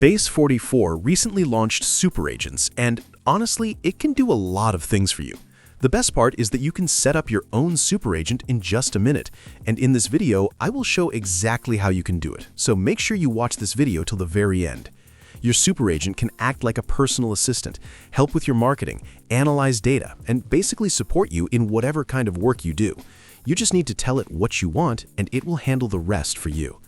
Base44 recently launched Super Agents, and honestly, it can do a lot of things for you. The best part is that you can set up your own super agent in just a minute, and in this video, I will show exactly how you can do it, so make sure you watch this video till the very end. Your super agent can act like a personal assistant, help with your marketing, analyze data, and basically support you in whatever kind of work you do. You just need to tell it what you want, and it will handle the rest for you.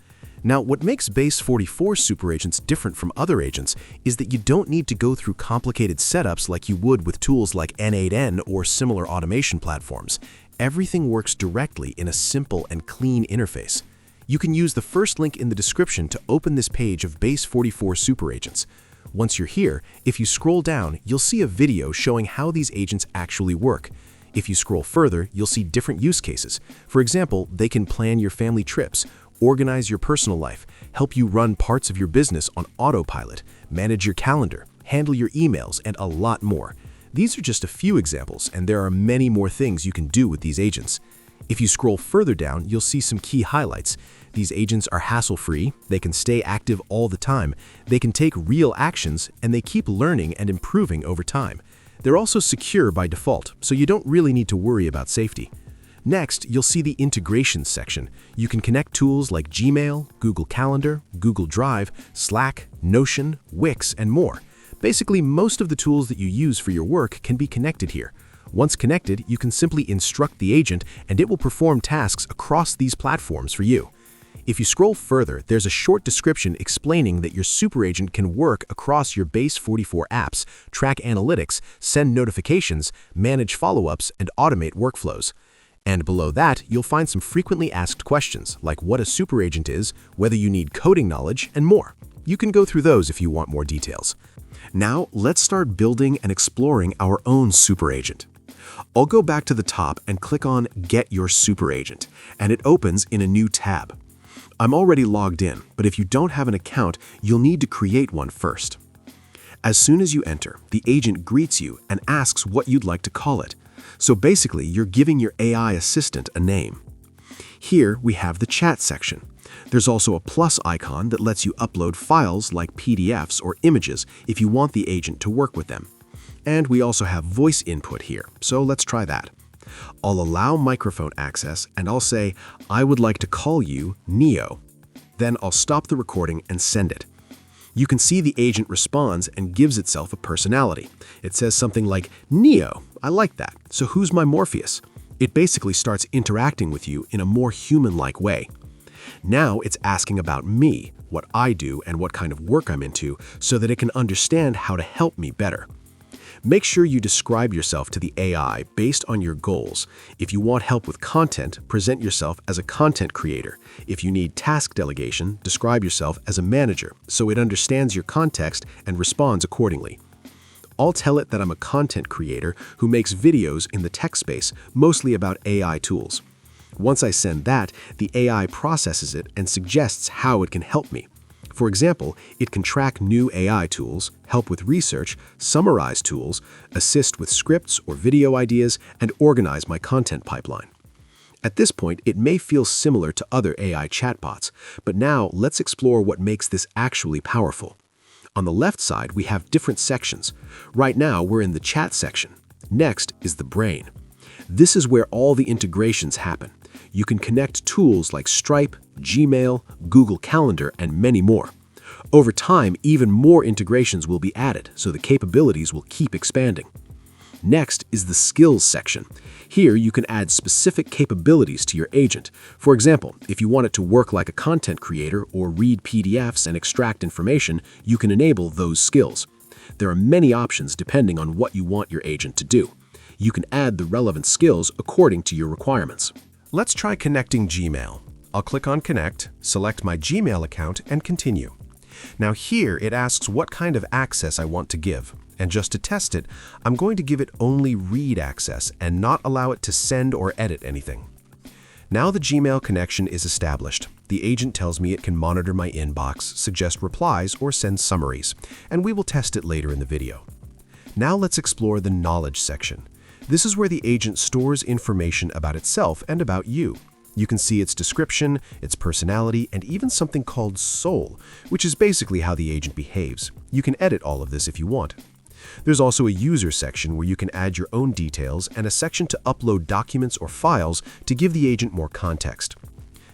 Now, what makes Base44 Super Agents different from other agents is that you don't need to go through complicated setups like you would with tools like N8N or similar automation platforms. Everything works directly in a simple and clean interface. You can use the first link in the description to open this page of Base44 Super Agents. Once you're here, if you scroll down, you'll see a video showing how these agents actually work. If you scroll further, you'll see different use cases. For example, they can plan your family trips, organize your personal life, help you run parts of your business on autopilot, manage your calendar, handle your emails, and a lot more. These are just a few examples, and there are many more things you can do with these agents. If you scroll further down, you'll see some key highlights. These agents are hassle-free, they can stay active all the time, they can take real actions, and they keep learning and improving over time. They're also secure by default, so you don't really need to worry about safety. Next, you'll see the Integrations section. You can connect tools like Gmail, Google Calendar, Google Drive, Slack, Notion, Wix, and more. Basically, most of the tools that you use for your work can be connected here. Once connected, you can simply instruct the agent and it will perform tasks across these platforms for you. If you scroll further, there's a short description explaining that your super agent can work across your Base44 apps, track analytics, send notifications, manage follow-ups, and automate workflows. And below that, you'll find some frequently asked questions, like what a super agent is, whether you need coding knowledge, and more. You can go through those if you want more details. Now, let's start building and exploring our own super agent. I'll go back to the top and click on Get Your Super Agent, and it opens in a new tab. I'm already logged in, but if you don't have an account, you'll need to create one first. As soon as you enter, the agent greets you and asks what you'd like to call it. So basically, you're giving your AI assistant a name. Here, we have the chat section. There's also a plus icon that lets you upload files like PDFs or images if you want the agent to work with them. And we also have voice input here, so let's try that. I'll allow microphone access, and I'll say, I would like to call you Neo. Then I'll stop the recording and send it. You can see the agent responds and gives itself a personality. It says something like, Neo, I like that, so who's my Morpheus? It basically starts interacting with you in a more human-like way. Now it's asking about me, what I do, and what kind of work I'm into, so that it can understand how to help me better. Make sure you describe yourself to the AI based on your goals. If you want help with content, present yourself as a content creator. If you need task delegation, describe yourself as a manager, so it understands your context and responds accordingly. I'll tell it that I'm a content creator who makes videos in the tech space, mostly about AI tools. Once I send that, the AI processes it and suggests how it can help me. For example, it can track new AI tools, help with research, summarize tools, assist with scripts or video ideas, and organize my content pipeline. At this point, it may feel similar to other AI chatbots, but now let's explore what makes this actually powerful. On the left side, we have different sections. Right now, we're in the chat section. Next is the brain. This is where all the integrations happen. You can connect tools like Stripe, Gmail, Google Calendar, and many more. Over time, even more integrations will be added, so the capabilities will keep expanding. Next is the skills section. Here, you can add specific capabilities to your agent. For example, if you want it to work like a content creator or read PDFs and extract information, you can enable those skills. There are many options depending on what you want your agent to do. You can add the relevant skills according to your requirements. Let's try connecting Gmail. I'll click on Connect, select my Gmail account, and continue. Now here, it asks what kind of access I want to give. And just to test it, I'm going to give it only read access and not allow it to send or edit anything. Now the Gmail connection is established. The agent tells me it can monitor my inbox, suggest replies, or send summaries, and we will test it later in the video. Now let's explore the knowledge section. This is where the agent stores information about itself and about you. You can see its description, its personality, and even something called soul, which is basically how the agent behaves. You can edit all of this if you want. There's also a user section where you can add your own details and a section to upload documents or files to give the agent more context.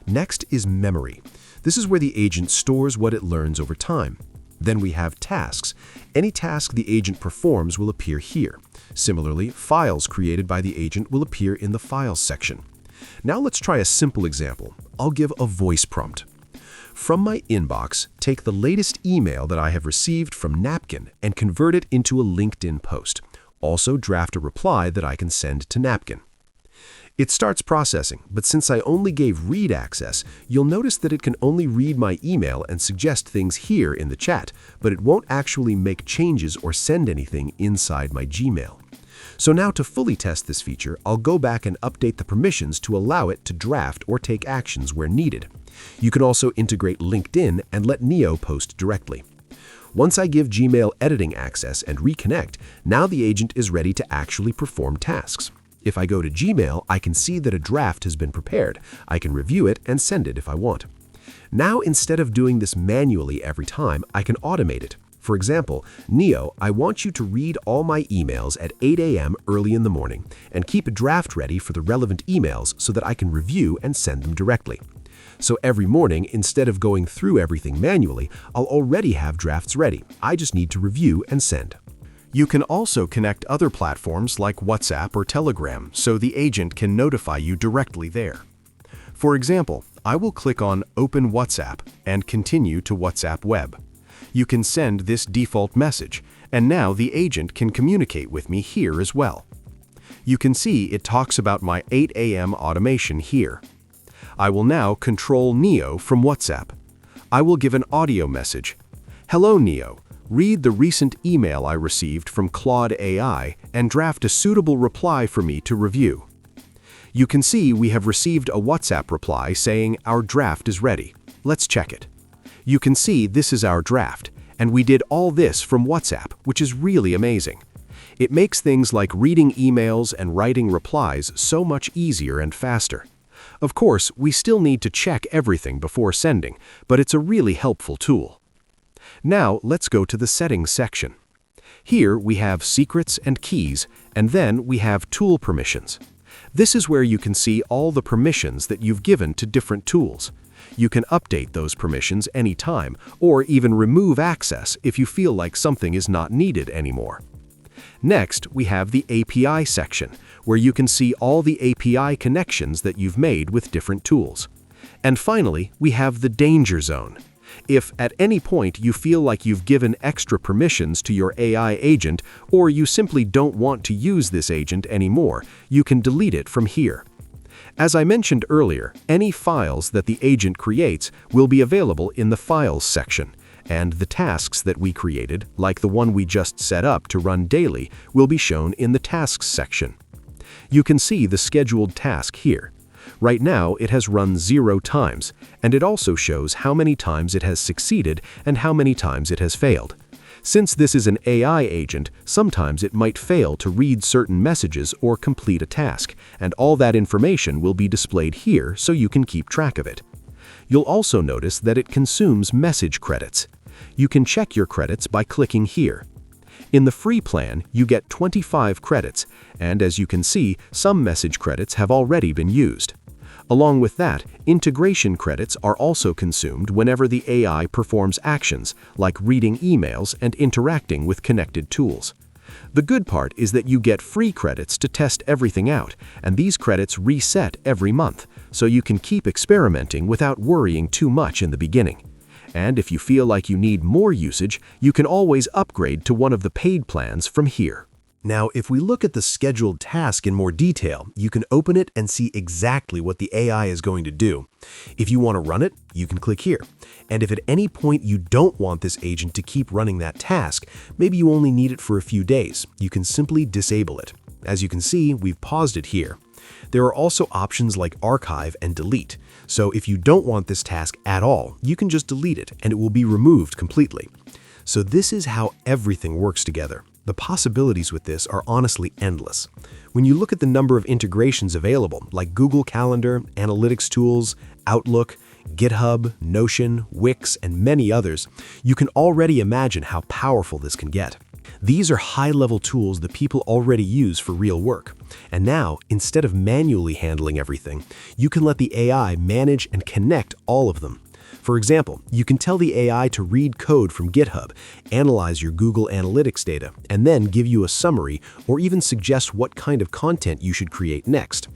Next is memory. This is where the agent stores what it learns over time. Then we have tasks. Any task the agent performs will appear here. Similarly, files created by the agent will appear in the Files section. Now let's try a simple example. I'll give a voice prompt. From my inbox, take the latest email that I have received from Napkin and convert it into a LinkedIn post. Also draft a reply that I can send to Napkin. It starts processing, but since I only gave read access, you'll notice that it can only read my email and suggest things here in the chat, but it won't actually make changes or send anything inside my Gmail. So now to fully test this feature, I'll go back and update the permissions to allow it to draft or take actions where needed. You can also integrate LinkedIn and let Neo post directly. Once I give Gmail editing access and reconnect, now the agent is ready to actually perform tasks. If I go to Gmail, I can see that a draft has been prepared. I can review it and send it if I want. Now, instead of doing this manually every time, I can automate it. For example, Neo, I want you to read all my emails at 8 a.m. early in the morning and keep a draft ready for the relevant emails so that I can review and send them directly. So every morning, instead of going through everything manually, I'll already have drafts ready. I just need to review and send. You can also connect other platforms like WhatsApp or Telegram so the agent can notify you directly there. For example, I will click on Open WhatsApp and continue to WhatsApp Web. You can send this default message, and now the agent can communicate with me here as well. You can see it talks about my 8 a.m. automation here. I will now control Neo from WhatsApp. I will give an audio message. Hello, Neo. Read the recent email I received from Claude AI and draft a suitable reply for me to review. You can see we have received a WhatsApp reply saying our draft is ready. Let's check it. You can see this is our draft, and we did all this from WhatsApp, which is really amazing. It makes things like reading emails and writing replies so much easier and faster. Of course, we still need to check everything before sending, but it's a really helpful tool. Now, let's go to the Settings section. Here we have Secrets and Keys, and then we have Tool Permissions. This is where you can see all the permissions that you've given to different tools. You can update those permissions anytime, or even remove access if you feel like something is not needed anymore. Next, we have the API section, where you can see all the API connections that you've made with different tools. And finally, we have the Danger Zone. If at any point you feel like you've given extra permissions to your AI agent, or you simply don't want to use this agent anymore, you can delete it from here. As I mentioned earlier, any files that the agent creates will be available in the Files section, and the tasks that we created, like the one we just set up to run daily, will be shown in the Tasks section. You can see the scheduled task here. Right now, it has run 0 times, and it also shows how many times it has succeeded and how many times it has failed. Since this is an AI agent, sometimes it might fail to read certain messages or complete a task, and all that information will be displayed here so you can keep track of it. You'll also notice that it consumes message credits. You can check your credits by clicking here. In the free plan, you get 25 credits, and as you can see, some message credits have already been used. Along with that, integration credits are also consumed whenever the AI performs actions, like reading emails and interacting with connected tools. The good part is that you get free credits to test everything out, and these credits reset every month, so you can keep experimenting without worrying too much in the beginning. And if you feel like you need more usage, you can always upgrade to one of the paid plans from here. Now, if we look at the scheduled task in more detail, you can open it and see exactly what the AI is going to do. If you want to run it, you can click here. And if at any point you don't want this agent to keep running that task, maybe you only need it for a few days, you can simply disable it. As you can see, we've paused it here. There are also options like archive and delete. So if you don't want this task at all, you can just delete it and it will be removed completely. So this is how everything works together. The possibilities with this are honestly endless. When you look at the number of integrations available, like Google Calendar, analytics tools, Outlook, GitHub, Notion, Wix, and many others, you can already imagine how powerful this can get. These are high-level tools that people already use for real work. And now, instead of manually handling everything, you can let the AI manage and connect all of them. For example, you can tell the AI to read code from GitHub, analyze your Google Analytics data, and then give you a summary or even suggest what kind of content you should create next.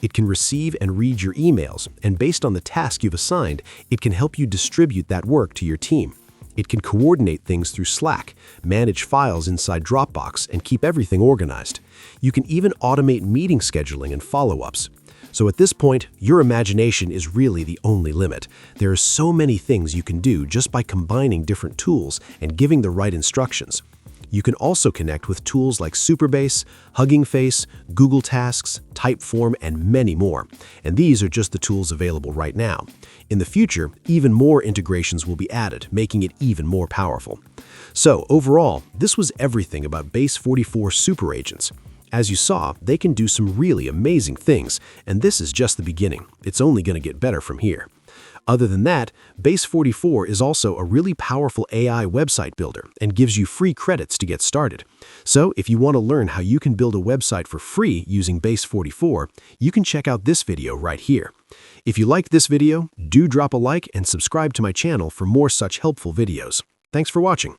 It can receive and read your emails, and based on the task you've assigned, it can help you distribute that work to your team. It can coordinate things through Slack, manage files inside Dropbox, and keep everything organized. You can even automate meeting scheduling and follow-ups. So at this point, your imagination is really the only limit. There are so many things you can do just by combining different tools and giving the right instructions. You can also connect with tools like Superbase, Hugging Face, Google Tasks, Typeform, and many more. And these are just the tools available right now. In the future, even more integrations will be added, making it even more powerful. So overall, this was everything about Base44 Super Agents. As you saw, they can do some really amazing things, and this is just the beginning. It's only going to get better from here. Other than that, Base44 is also a really powerful AI website builder and gives you free credits to get started. So if you want to learn how you can build a website for free using Base44, you can check out this video right here. If you liked this video, do drop a like and subscribe to my channel for more such helpful videos. Thanks for watching.